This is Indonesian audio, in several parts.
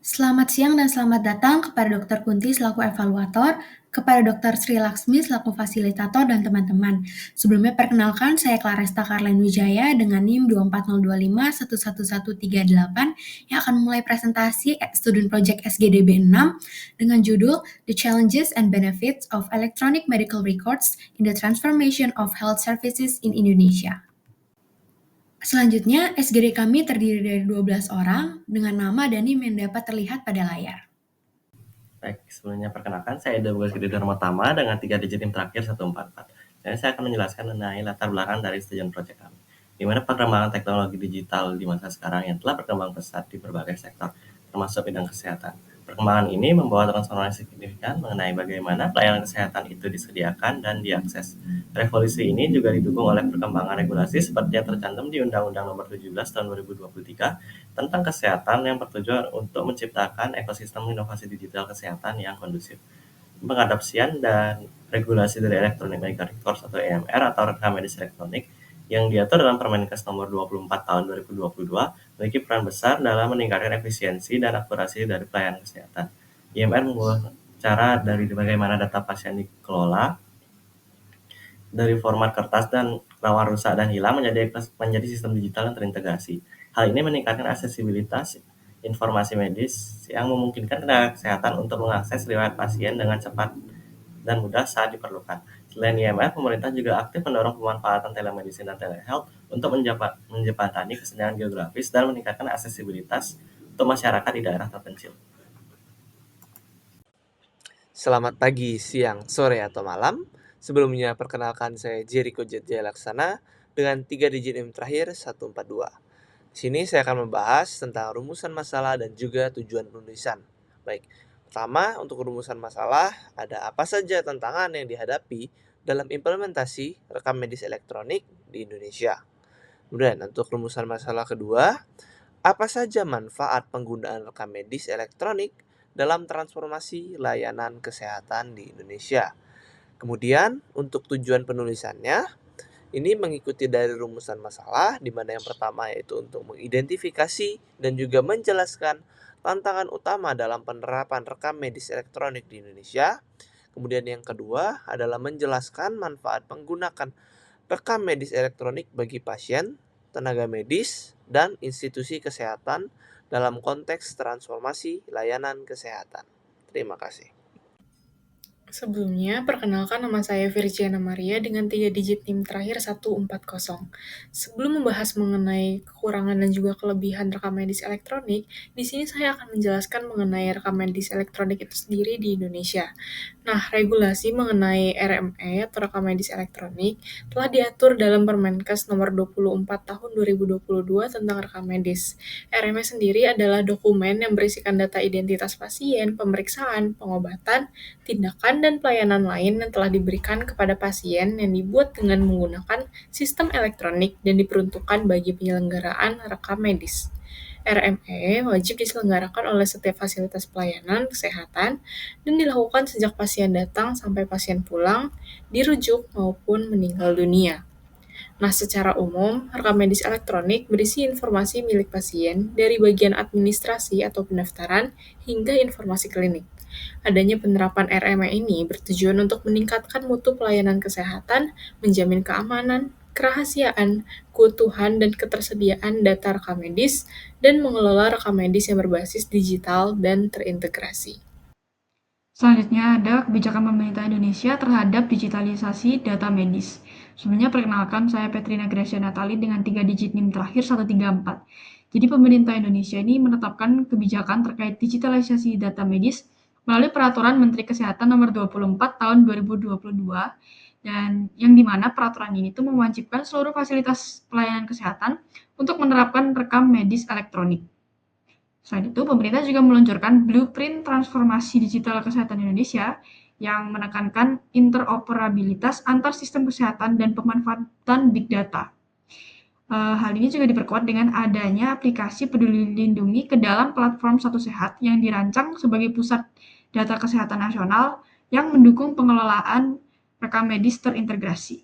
Selamat siang dan selamat datang kepada Dr. Kunti selaku evaluator, kepada Dr. Sri Laksmi selaku fasilitator dan teman-teman. Sebelumnya perkenalkan saya Claresta Karlen Wijaya dengan NIM 240511138 yang akan memulai presentasi Student Project SGDB 6 dengan judul The Challenges and Benefits of Electronic Medical Records in the Transformation of Health Services in Indonesia. Selanjutnya, SGD kami terdiri dari 12 orang dengan nama dan NIM yang dapat terlihat pada layar. Baik, sebelumnya perkenalkan, saya Douglas Gede Dharma dengan 3 digit NIM terakhir 144. Dan saya akan menjelaskan mengenai latar belakang dari Student Project kami, di mana perkembangan teknologi digital di masa sekarang yang telah berkembang pesat di berbagai sektor, termasuk bidang kesehatan. Perkembangan ini membawa transformasi signifikan mengenai bagaimana pelayanan kesehatan itu disediakan dan diakses. Revolusi ini juga didukung oleh perkembangan regulasi seperti yang tercantum di Undang-Undang Nomor 17 Tahun 2023 tentang kesehatan yang bertujuan untuk menciptakan ekosistem inovasi digital kesehatan yang kondusif. Pengadopsian dan regulasi dari Electronic Medical Records atau EMR atau rekam medis elektronik yang diatur dalam Permenkes Nomor 24 Tahun 2022 memiliki peran besar dalam meningkatkan efisiensi dan akurasi dari pelayanan kesehatan. EMR mengubah cara dari bagaimana data pasien dikelola dari format kertas dan rawan rusak dan hilang menjadi sistem digital yang terintegrasi. Hal ini meningkatkan aksesibilitas informasi medis yang memungkinkan tenaga kesehatan untuk mengakses riwayat pasien dengan cepat dan mudah saat diperlukan. Selain IMR, pemerintah juga aktif mendorong pemanfaatan telemedicine dan telehealth untuk menjembatani kesenjangan geografis dan meningkatkan aksesibilitas untuk masyarakat di daerah terpencil. Selamat pagi, siang, sore, atau malam. Sebelumnya perkenalkan saya Jericho Jetjaya Laksana dengan 3 digit NIM terakhir 142. Di sini saya akan membahas tentang rumusan masalah dan juga tujuan penulisan. Baik, pertama untuk rumusan masalah, ada apa saja tantangan yang dihadapi dalam implementasi rekam medis elektronik di Indonesia. Kemudian untuk rumusan masalah kedua, apa saja manfaat penggunaan rekam medis elektronik dalam transformasi layanan kesehatan di Indonesia. Kemudian untuk tujuan penulisannya, ini mengikuti dari rumusan masalah, di mana yang pertama yaitu untuk mengidentifikasi dan juga menjelaskan tantangan utama dalam penerapan rekam medis elektronik di Indonesia. Kemudian yang kedua adalah menjelaskan manfaat menggunakan rekam medis elektronik bagi pasien, tenaga medis, dan institusi kesehatan dalam konteks transformasi layanan kesehatan. Terima kasih. Sebelumnya, perkenalkan nama saya Virgiana Maria dengan 3 digit NIM terakhir 140. Sebelum membahas mengenai kekurangan dan juga kelebihan rekam medis elektronik, di sini saya akan menjelaskan mengenai rekam medis elektronik itu sendiri di Indonesia. Nah, regulasi mengenai RME atau rekam medis elektronik telah diatur dalam Permenkes Nomor 24 Tahun 2022 tentang rekam medis. RME sendiri adalah dokumen yang berisikan data identitas pasien, pemeriksaan, pengobatan, tindakan, dan pelayanan lain yang telah diberikan kepada pasien yang dibuat dengan menggunakan sistem elektronik dan diperuntukkan bagi penyelenggaraan rekam medis. RME wajib diselenggarakan oleh setiap fasilitas pelayanan kesehatan dan dilakukan sejak pasien datang sampai pasien pulang, dirujuk, maupun meninggal dunia. Nah, secara umum, rekam medis elektronik berisi informasi milik pasien dari bagian administrasi atau pendaftaran hingga informasi klinik. Adanya penerapan RME ini bertujuan untuk meningkatkan mutu pelayanan kesehatan, menjamin keamanan, kerahasiaan, keutuhan, dan ketersediaan data rekam medis, dan mengelola rekam medis yang berbasis digital dan terintegrasi. Selanjutnya ada kebijakan pemerintah Indonesia terhadap digitalisasi data medis. Sebelumnya perkenalkan saya Petrina Gracia Natali dengan 3 digit NIM terakhir 134. Jadi pemerintah Indonesia ini menetapkan kebijakan terkait digitalisasi data medis melalui Peraturan Menteri Kesehatan Nomor 24 Tahun 2022 dan yang dimana peraturan ini tuh mewajibkan seluruh fasilitas pelayanan kesehatan untuk menerapkan rekam medis elektronik. Selain itu, pemerintah juga meluncurkan Blueprint Transformasi Digital Kesehatan Indonesia yang menekankan interoperabilitas antar sistem kesehatan dan pemanfaatan big data. Hal ini juga diperkuat dengan adanya aplikasi Peduli Lindungi ke dalam platform Satu Sehat yang dirancang sebagai pusat data kesehatan nasional yang mendukung pengelolaan rekam medis terintegrasi.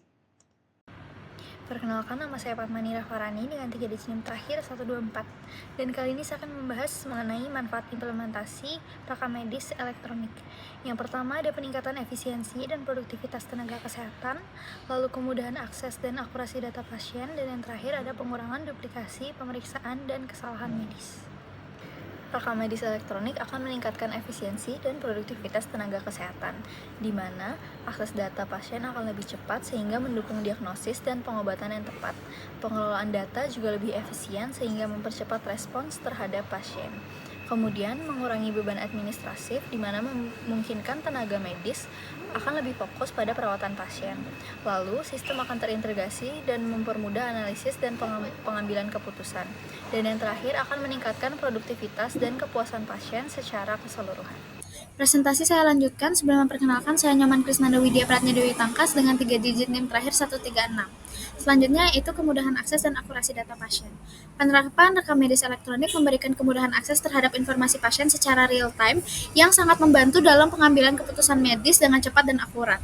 Perkenalkan, nama saya Padmani Rafarani dengan 3 digit NIM terakhir 124. Dan kali ini saya akan membahas mengenai manfaat implementasi rekam medis elektronik. Yang pertama ada peningkatan efisiensi dan produktivitas tenaga kesehatan, lalu kemudahan akses dan akurasi data pasien, dan yang terakhir ada pengurangan duplikasi pemeriksaan dan kesalahan medis. Rekam medis elektronik akan meningkatkan efisiensi dan produktivitas tenaga kesehatan, di mana akses data pasien akan lebih cepat sehingga mendukung diagnosis dan pengobatan yang tepat. Pengelolaan data juga lebih efisien sehingga mempercepat respons terhadap pasien. Kemudian, mengurangi beban administratif di mana memungkinkan tenaga medis akan lebih fokus pada perawatan pasien. Lalu, sistem akan terintegrasi dan mempermudah analisis dan pengambilan keputusan. Dan yang terakhir akan meningkatkan produktivitas dan kepuasan pasien secara keseluruhan. Presentasi saya lanjutkan. Sebelum memperkenalkan, saya Nyoman Krisnanda Widya Pratnya Dewi Tangkas dengan 3 digit NIM terakhir 136. Selanjutnya yaitu kemudahan akses dan akurasi data pasien. Penerapan rekam medis elektronik memberikan kemudahan akses terhadap informasi pasien secara real time yang sangat membantu dalam pengambilan keputusan medis dengan cepat dan akurat.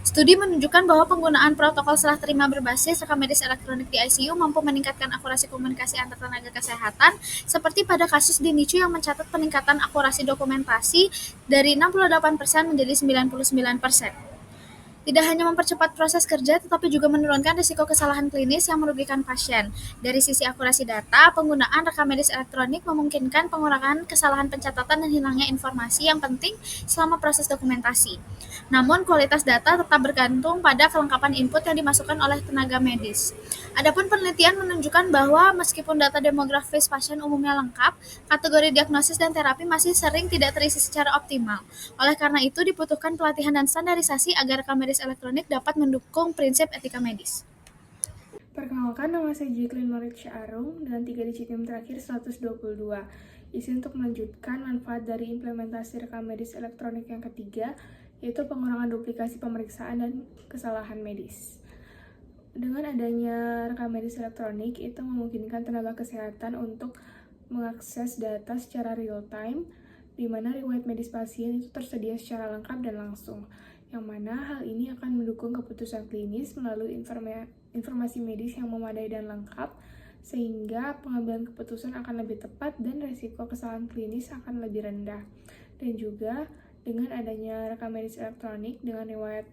Studi menunjukkan bahwa penggunaan protokol serah terima berbasis rekam medis elektronik di ICU mampu meningkatkan akurasi komunikasi antar tenaga kesehatan, seperti pada kasus di NICU yang mencatat peningkatan akurasi dokumentasi dari 68% menjadi 99%. Tidak hanya mempercepat proses kerja, tetapi juga menurunkan risiko kesalahan klinis yang merugikan pasien. Dari sisi akurasi data, penggunaan rekam medis elektronik memungkinkan pengurangan kesalahan pencatatan dan hilangnya informasi yang penting selama proses dokumentasi. Namun, kualitas data tetap bergantung pada kelengkapan input yang dimasukkan oleh tenaga medis. Adapun penelitian menunjukkan bahwa meskipun data demografis pasien umumnya lengkap, kategori diagnosis dan terapi masih sering tidak terisi secara optimal. Oleh karena itu, dibutuhkan pelatihan dan standarisasi agar rekam medis elektronik dapat mendukung prinsip etika medis. Perkenalkan, nama saya Jacqueline Marit Arung dengan 3 digit NIM terakhir 122. Isi untuk melanjutkan manfaat dari implementasi rekam medis elektronik yang ketiga, yaitu pengurangan duplikasi pemeriksaan dan kesalahan medis. Dengan adanya rekam medis elektronik, itu memungkinkan tenaga kesehatan untuk mengakses data secara real time, di mana riwayat medis pasien itu tersedia secara lengkap dan langsung, yang mana hal ini akan mendukung keputusan klinis melalui informasi medis yang memadai dan lengkap, sehingga pengambilan keputusan akan lebih tepat dan risiko kesalahan klinis akan lebih rendah. Dan juga dengan adanya rekam medis elektronik dengan riwayat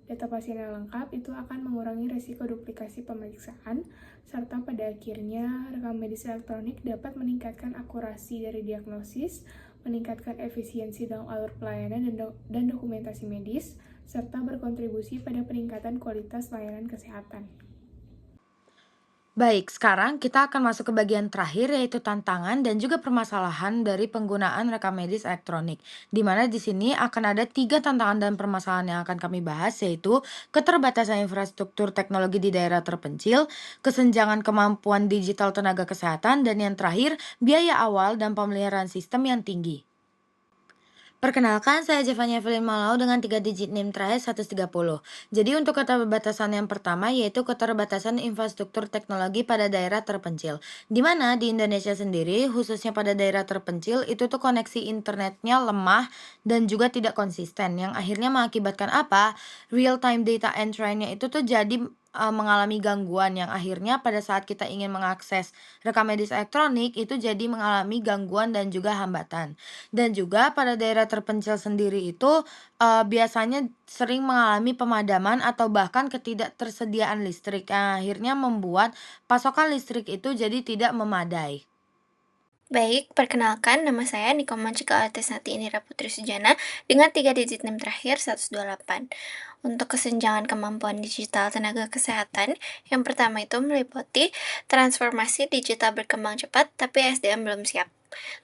data pasien yang lengkap, itu akan mengurangi risiko duplikasi pemeriksaan, serta pada akhirnya rekam medis elektronik dapat meningkatkan akurasi dari diagnosis, meningkatkan efisiensi dalam alur pelayanan dan dokumentasi medis, serta berkontribusi pada peningkatan kualitas layanan kesehatan. Baik, sekarang kita akan masuk ke bagian terakhir yaitu tantangan dan juga permasalahan dari penggunaan rekam medis elektronik. Di mana di sini akan ada 3 tantangan dan permasalahan yang akan kami bahas, yaitu keterbatasan infrastruktur teknologi di daerah terpencil, kesenjangan kemampuan digital tenaga kesehatan, dan yang terakhir biaya awal dan pemeliharaan sistem yang tinggi. Perkenalkan, saya Jevanya Evelyn Malau dengan 3 digit NIM terakhir 130. Jadi untuk keterbatasan yang pertama yaitu keterbatasan infrastruktur teknologi pada daerah terpencil. Di mana di Indonesia sendiri, khususnya pada daerah terpencil, itu tuh koneksi internetnya lemah dan juga tidak konsisten. Yang akhirnya mengakibatkan apa? Real time data entry-nya itu tuh jadi mengalami gangguan yang akhirnya pada saat kita ingin mengakses rekam medis elektronik itu jadi mengalami gangguan dan juga hambatan. Dan juga pada daerah terpencil sendiri itu biasanya sering mengalami pemadaman atau bahkan ketidaktersediaan listrik yang akhirnya membuat pasokan listrik itu jadi tidak memadai. Baik, perkenalkan nama saya Nikoma Cika Artisnati Indira Putri Sujana dengan 3 digit NIM terakhir 128. Untuk kesenjangan kemampuan digital tenaga kesehatan, yang pertama itu meliputi transformasi digital berkembang cepat tapi SDM belum siap.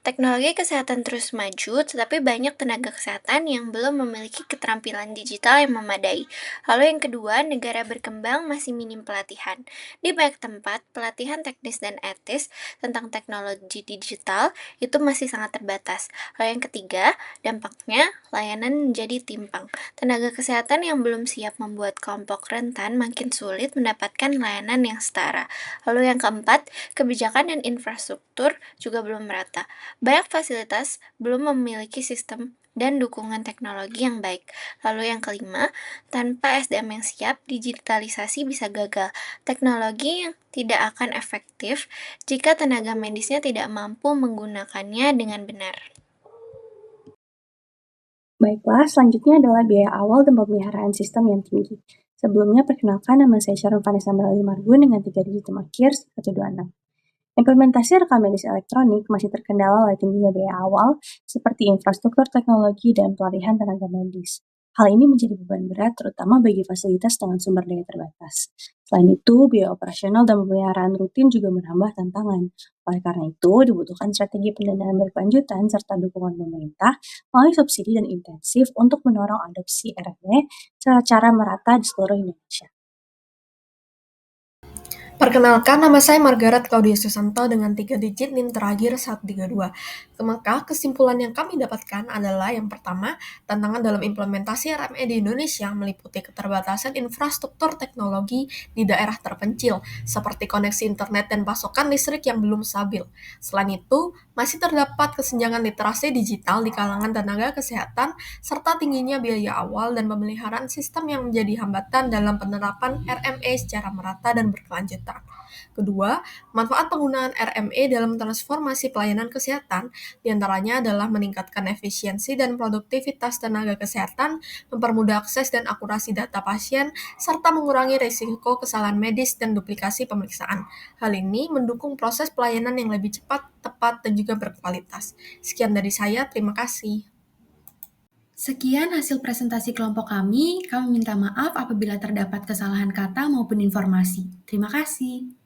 Teknologi kesehatan terus maju, tetapi banyak tenaga kesehatan yang belum memiliki keterampilan digital yang memadai. Lalu yang kedua, negara berkembang masih minim pelatihan. Di banyak tempat, pelatihan teknis dan etis tentang teknologi digital itu masih sangat terbatas. Lalu yang ketiga, dampaknya layanan menjadi timpang. Tenaga kesehatan yang belum siap membuat kelompok rentan makin sulit mendapatkan layanan yang setara. Lalu yang keempat, kebijakan dan infrastruktur juga belum merata. data. Banyak fasilitas belum memiliki sistem dan dukungan teknologi yang baik. Lalu yang kelima, tanpa SDM yang siap, digitalisasi bisa gagal. Teknologi yang tidak akan efektif jika tenaga medisnya tidak mampu menggunakannya dengan benar. Baiklah, selanjutnya adalah biaya awal dan pemeliharaan sistem yang tinggi. Sebelumnya, perkenalkan nama saya Sharon Vanessa Melali Marbun dengan 3 digit NIM akhir 126. Implementasi rekam medis elektronik masih terkendala oleh tingginya biaya awal, seperti infrastruktur teknologi dan pelatihan tenaga medis. Hal ini menjadi beban berat terutama bagi fasilitas dengan sumber daya terbatas. Selain itu, biaya operasional dan pemeliharaan rutin juga menambah tantangan. Oleh karena itu, dibutuhkan strategi pendanaan berkelanjutan serta dukungan pemerintah melalui subsidi dan intensif untuk mendorong adopsi RME secara merata di seluruh Indonesia. Perkenalkan, nama saya Margaret Claudia Susanto dengan 3 digit NIM terakhir 132. Maka kesimpulan yang kami dapatkan adalah yang pertama, tantangan dalam implementasi RME di Indonesia meliputi keterbatasan infrastruktur teknologi di daerah terpencil, seperti koneksi internet dan pasokan listrik yang belum stabil. Selain itu, masih terdapat kesenjangan literasi digital di kalangan tenaga kesehatan, serta tingginya biaya awal dan pemeliharaan sistem yang menjadi hambatan dalam penerapan RME secara merata dan berkelanjutan. Kedua, manfaat penggunaan RME dalam transformasi pelayanan kesehatan diantaranya adalah meningkatkan efisiensi dan produktivitas tenaga kesehatan, mempermudah akses dan akurasi data pasien, serta mengurangi risiko kesalahan medis dan duplikasi pemeriksaan. Hal ini mendukung proses pelayanan yang lebih cepat, tepat, dan juga berkualitas. Sekian dari saya, terima kasih. Sekian hasil presentasi kelompok kami. Kami minta maaf apabila terdapat kesalahan kata maupun informasi. Terima kasih.